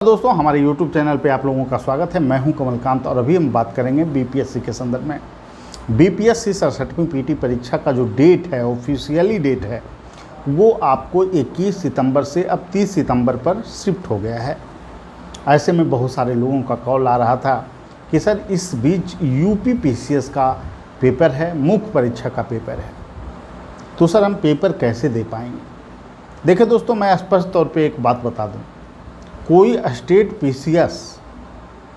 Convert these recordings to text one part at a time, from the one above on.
दोस्तों, हमारे YouTube channel पे आप लोगों का स्वागत है। मैं हूं कमलकांत और अभी हम बात करेंगे बीपीएससी के संदर्भ में। बीपीएससी 67वीं पीटी परीक्षा का जो डेट है, ऑफिशियली डेट है, वो आपको 21 सितंबर से अब 30 सितंबर पर शिफ्ट हो गया है। ऐसे में बहुत सारे लोगों का कॉल आ रहा था कि सर इस बीच यूपी पीसीएस का पेपर है, मुख्य परीक्षा का पेपर है, तो सर हम पेपर कैसे दे पाएंगे। देखिए दोस्तों, मैं स्पष्ट तौर पर एक बात बता दूँ, कोई स्टेट पीसीएस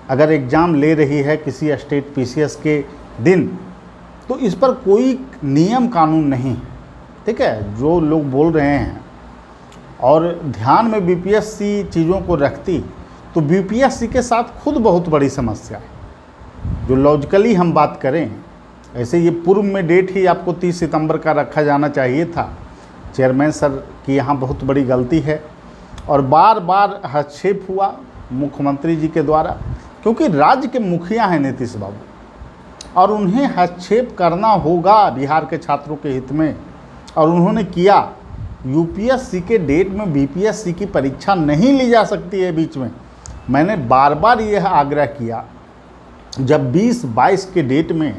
अगर एग्ज़ाम ले रही है किसी स्टेट पीसीएस के दिन, तो इस पर कोई नियम कानून नहीं, ठीक है। जो लोग बोल रहे हैं और ध्यान में बीपीएससी चीज़ों को रखती, तो बीपीएससी के साथ खुद बहुत बड़ी समस्या है। जो लॉजिकली हम बात करें, ऐसे ये पूर्व में डेट ही आपको 30 सितंबर का रखा जाना चाहिए था। चेयरमैन सर की यहाँ बहुत बड़ी गलती है और बार बार हस्तक्षेप हुआ मुख्यमंत्री जी के द्वारा, क्योंकि राज्य के मुखिया हैं नीतीश बाबू और उन्हें हस्तक्षेप करना होगा बिहार के छात्रों के हित में, और उन्होंने किया। यूपीएससी के डेट में बीपीएससी की परीक्षा नहीं ली जा सकती है बीच में। मैंने बार बार यह आग्रह किया। जब 20-22 के डेट में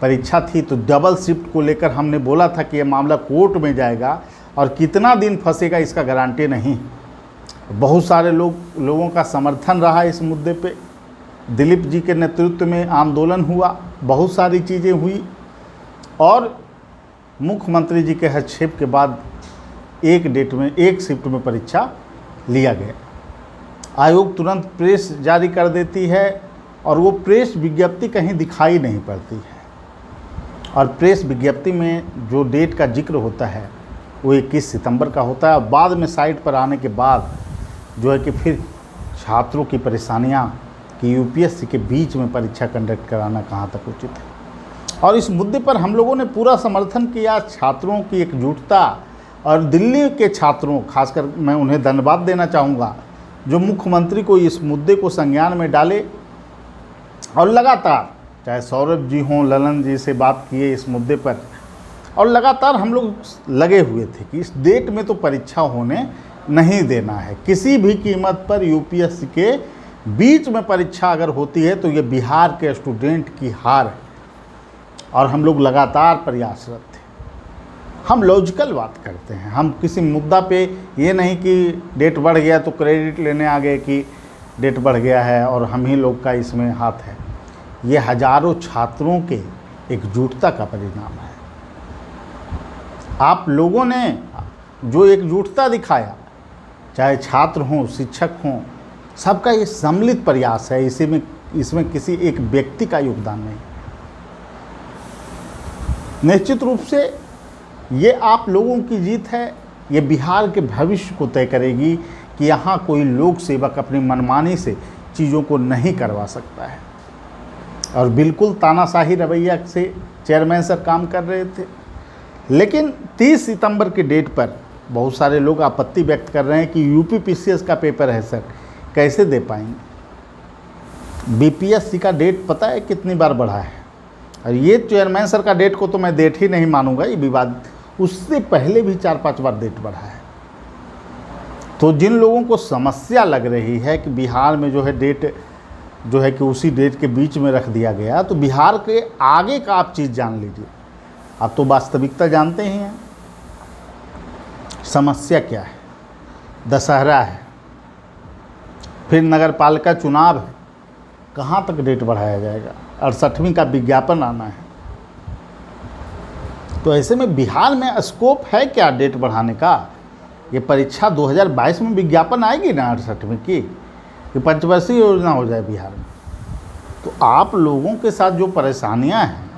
परीक्षा थी तो डबल शिफ्ट को लेकर हमने बोला था कि यह मामला कोर्ट में जाएगा और कितना दिन फंसेगा इसका गारंटी नहीं। बहुत सारे लोगों का समर्थन रहा इस मुद्दे पे। दिलीप जी के नेतृत्व में आंदोलन हुआ, बहुत सारी चीज़ें हुई और मुख्यमंत्री जी के हस्तक्षेप के बाद एक डेट में, एक शिफ्ट में परीक्षा लिया गया। आयोग तुरंत प्रेस जारी कर देती है और वो प्रेस विज्ञप्ति कहीं दिखाई नहीं पड़ती है, और प्रेस विज्ञप्ति में जो डेट का जिक्र होता है वो 21 सितंबर का होता है। और बाद में साइट पर आने के बाद जो है कि फिर छात्रों की परेशानियां कि यूपीएससी के बीच में परीक्षा कंडक्ट कराना कहां तक उचित है। और इस मुद्दे पर हम लोगों ने पूरा समर्थन किया। छात्रों की एकजुटता और दिल्ली के छात्रों, खासकर मैं उन्हें धन्यवाद देना चाहूँगा जो मुख्यमंत्री को इस मुद्दे को संज्ञान में डाले और लगातार, चाहे सौरभ जी हों, ललन जी से बात किए इस मुद्दे पर, और लगातार हम लोग लगे हुए थे कि इस डेट में तो परीक्षा होने नहीं देना है किसी भी कीमत पर। यूपीएससी के बीच में परीक्षा अगर होती है तो ये बिहार के स्टूडेंट की हार है, और हम लोग लगातार प्रयासरत थे। हम लॉजिकल बात करते हैं, हम किसी मुद्दा पे ये नहीं कि डेट बढ़ गया तो क्रेडिट लेने आ गए कि डेट बढ़ गया है और हम ही लोग का इसमें हाथ है। ये हजारों छात्रों के एकजुटता का परिणाम है। आप लोगों ने जो एकजुटता दिखाया, चाहे छात्र हों, शिक्षक हों, सबका ये सम्मिलित प्रयास है। इसमें किसी एक व्यक्ति का योगदान नहीं। निश्चित रूप से ये आप लोगों की जीत है। ये बिहार के भविष्य को तय करेगी कि यहाँ कोई लोक सेवक अपनी मनमानी से चीज़ों को नहीं करवा सकता है। और बिल्कुल तानाशाही रवैया से चेयरमैन सर काम कर रहे थे। लेकिन 30 सितंबर के डेट पर बहुत सारे लोग आपत्ति व्यक्त कर रहे हैं कि यूपी पीसीएस का पेपर है सर, कैसे दे पाएंगे। बीपीएससी का डेट पता है कितनी बार बढ़ा है, और ये चेयरमैन सर का डेट को तो मैं डेट ही नहीं मानूंगा, ये विवाद। उससे पहले भी 4-5 बार डेट बढ़ा है। तो जिन लोगों को समस्या लग रही है कि बिहार में जो है डेट जो है कि उसी डेट के बीच में रख दिया गया, तो बिहार के आगे का आप चीज़ जान लीजिए। आप तो वास्तविकता जानते ही हैं। समस्या क्या है? दशहरा है, फिर नगर पालिका चुनाव है, कहाँ तक डेट बढ़ाया जाएगा? 68वीं का विज्ञापन आना है। तो ऐसे में बिहार में स्कोप है क्या डेट बढ़ाने का? ये परीक्षा 2022 में विज्ञापन आएगी ना 68वीं की, ये पंचवर्षीय योजना हो जाए बिहार में। तो आप लोगों के साथ जो परेशानियां हैं,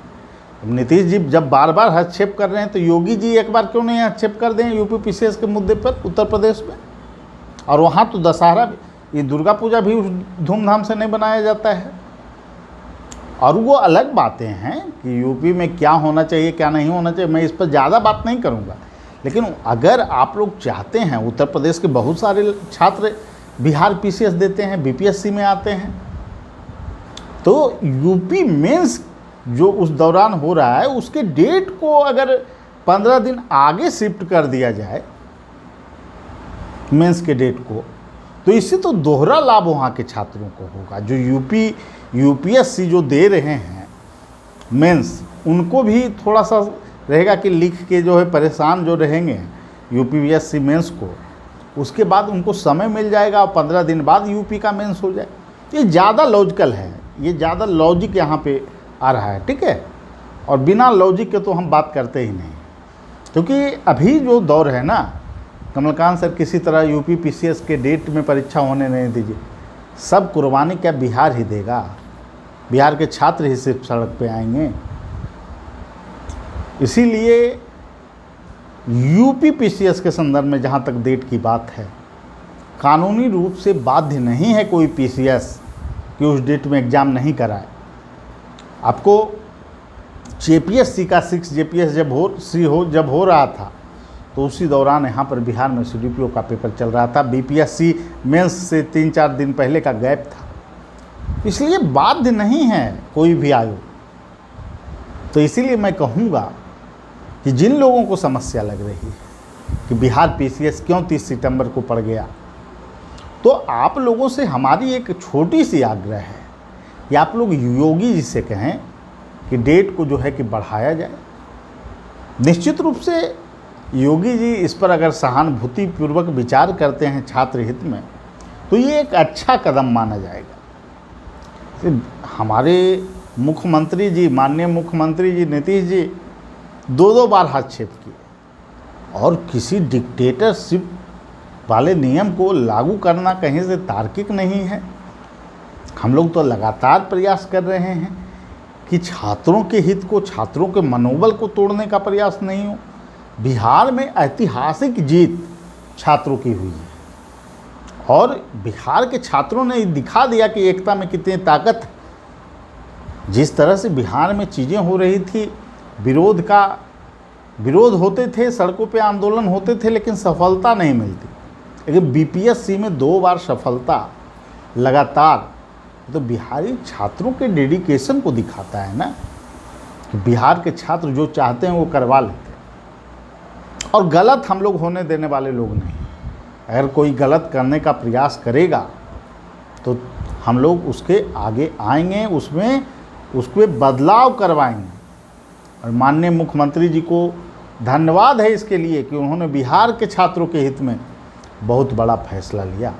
नीतीश जी जब बार बार हस्तक्षेप कर रहे हैं तो योगी जी एक बार क्यों नहीं हस्तक्षेप कर दें यूपी पीसीएस के मुद्दे पर उत्तर प्रदेश में। और वहाँ तो दशहरा, ये दुर्गा पूजा भी उस धूमधाम से नहीं बनाया जाता है। और वो अलग बातें हैं कि यूपी में क्या होना चाहिए क्या नहीं होना चाहिए, मैं इस पर ज़्यादा बात नहीं करूँगा। लेकिन अगर आप लोग चाहते हैं, उत्तर प्रदेश के बहुत सारे छात्र बिहार पीसीएस देते हैं, बीपीएससी में आते हैं, तो यूपी मेंस जो उस दौरान हो रहा है उसके डेट को अगर 15 दिन आगे शिफ्ट कर दिया जाए, मेंस के डेट को, तो इससे तो दोहरा लाभ वहाँ के छात्रों को होगा। जो यूपीएससी जो दे रहे हैं मेंस, उनको भी थोड़ा सा रहेगा कि लिख के जो है परेशान जो रहेंगे यूपीएससी मेंस को, उसके बाद उनको समय मिल जाएगा और 15 दिन बाद यूपी का मेंस हो जाए। ये ज़्यादा लॉजिकल है, ये ज़्यादा लॉजिक यहाँ पे आ रहा है, ठीक है। और बिना लॉजिक के तो हम बात करते ही नहीं, क्योंकि अभी जो दौर है ना, कमलकांत सर किसी तरह यूपी पीसीएस के डेट में परीक्षा होने नहीं दीजिए। सब कुर्बानी क्या बिहार ही देगा? बिहार के छात्र ही सिर्फ सड़क पे आएंगे। इसीलिए यूपी पीसीएस के संदर्भ में जहाँ तक डेट की बात है, कानूनी रूप से बाध्य नहीं है कोई पीसीएस कि उस डेट में एग्ज़ाम नहीं कराए। आपको जेपीएससी का 6 जेपीएस जब हो रहा था, तो उसी दौरान यहाँ पर बिहार में सीडीपीओ का पेपर चल रहा था। बीपीएससी मेंस से 3-4 दिन पहले का गैप था, इसलिए बाध्य नहीं है कोई भी आयोग। तो इसीलिए मैं कहूँगा कि जिन लोगों को समस्या लग रही है कि बिहार पीसीएस क्यों 30 सितंबर को पड़ गया, तो आप लोगों से हमारी एक छोटी सी आग्रह है कि आप लोग योगी जी से कहें कि डेट को जो है कि बढ़ाया जाए। निश्चित रूप से योगी जी इस पर अगर सहानुभूतिपूर्वक विचार करते हैं छात्र हित में, तो ये एक अच्छा कदम माना जाएगा। हमारे मुख्यमंत्री जी, माननीय मुख्यमंत्री जी नीतीश जी 2 बार हस्तक्षेप किए, और किसी डिक्टेटरशिप वाले नियम को लागू करना कहीं से तार्किक नहीं है। हम लोग तो लगातार प्रयास कर रहे हैं कि छात्रों के हित को, छात्रों के मनोबल को तोड़ने का प्रयास नहीं हो। बिहार में ऐतिहासिक जीत छात्रों की हुई है, और बिहार के छात्रों ने दिखा दिया कि एकता में कितनी ताकत है। जिस तरह से बिहार में चीज़ें हो रही थी, विरोध होते थे, सड़कों पे आंदोलन होते थे, लेकिन सफलता नहीं मिलती। लेकिन बीपीएससी में 2 बार सफलता लगातार, तो बिहारी छात्रों के डेडिकेशन को दिखाता है ना, कि बिहार के छात्र जो चाहते हैं वो करवा लेते हैं। और गलत हम लोग होने देने वाले लोग नहीं। अगर कोई गलत करने का प्रयास करेगा तो हम लोग उसके आगे आएंगे, उसमें बदलाव करवाएंगे। और माननीय मुख्यमंत्री जी को धन्यवाद है इसके लिए कि उन्होंने बिहार के छात्रों के हित में बहुत बड़ा फैसला लिया।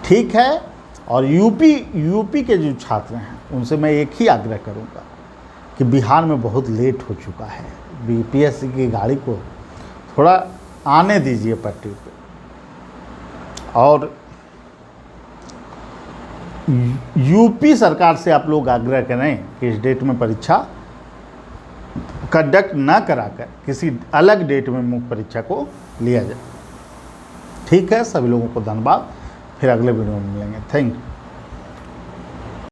ठीक है। और यूपी के जो छात्र हैं उनसे मैं एक ही आग्रह करूंगा कि बिहार में बहुत लेट हो चुका है। बीपीएससी की गाड़ी को थोड़ा आने दीजिए पटरी पे, और यूपी सरकार से आप लोग आग्रह करें कि इस डेट में परीक्षा कंडक्ट न कराकर किसी अलग डेट में मुख्य परीक्षा को लिया जाए। ठीक है, सभी लोगों को धन्यवाद। फिर अगले वीडियो में मिलेंगे। Thank you.